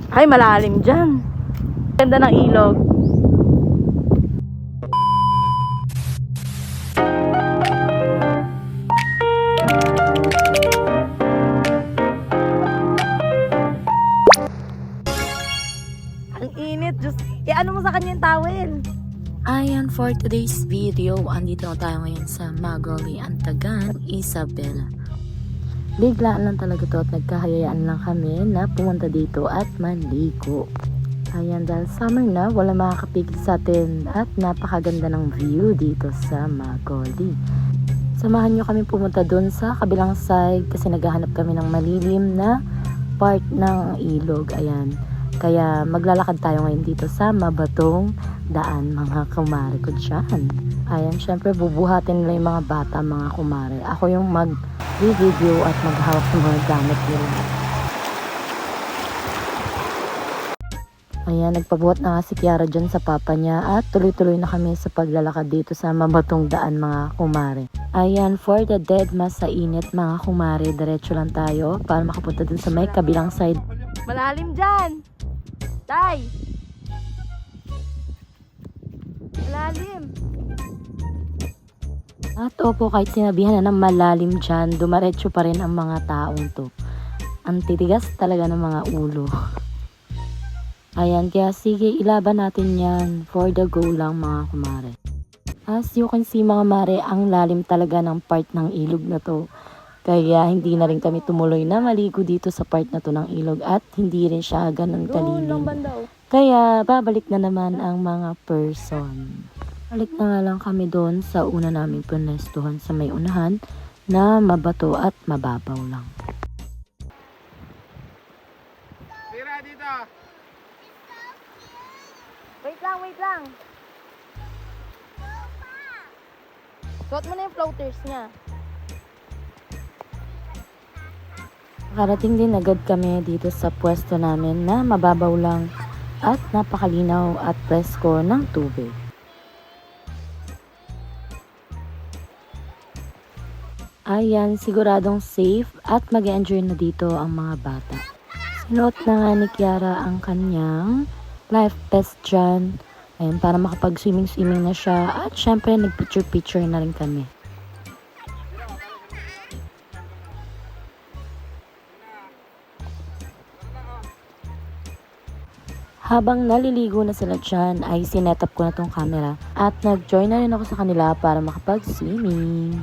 Ay, malalim dyan. Ganda ng ilog. Ang init. Diyos. Ano mo sa kanya yung towel? Ayan, for today's video, andito na tayo ngayon sa Magoli, Antagan, Isabela. Biglaan lang talaga to at nagkahayaan lang kami na pumunta dito at manligo. Ayan, dahil summer na, wala makakapigil sa atin at napakaganda ng view dito sa Magoli. Samahan nyo kami pumunta dun sa kabilang side kasi naghahanap kami ng malilim na part ng ilog. Ayan, kaya maglalakad tayo ngayon dito sa mabatong daan, mga kumare ko dyan. Ayan, syempre bubuhatin nila yung mga bata, mga kumare. Ako yung mag-video at maghawak ng mga gamit nila. Ayan, nagpabuhat na nga si Kiara dyan sa papa niya at tuloy-tuloy na kami sa paglalakad dito sa mabatong daan, mga kumare. Ayan, for the dead mas sa init, mga kumare, diretso lang tayo para makapunta dun sa may kabilang side. Malalim dyan. Tay! Malalim. At opo, kahit sinabihan na ng malalim dyan, dumaretso pa rin ang mga taong to. Ang titigas talaga ng mga ulo. Ayan, kaya sige, ilaban natin yan. For the go lang, mga kumare. As you can see, mga mare, ang lalim talaga ng part ng ilog na to. Kaya hindi na rin kami tumuloy na maligo dito sa part na to ng ilog at hindi rin siya ganun kalilim. Kaya babalik na naman ang mga person. Balik na nga lang kami doon sa una naming punestuhan sa may unahan na mabato at mababaw lang. Tira dito. Wait lang, wait lang. Suot mo na yung floaters niya. Nakarating din agad kami dito sa pwesto namin na mababaw lang at napakalinaw at presko ng tubig. Ayan, siguradong safe at mag-enjoy na dito ang mga bata. Sinuot na nga ni Kiara ang kanyang life vest dyan. Ayan, para makapag-swimming na siya at syempre nag-picture na rin kami. Habang naliligo na sila dyan, ay sinetap ko na tong camera at nag-join na rin ako sa kanila para makapag-swimming.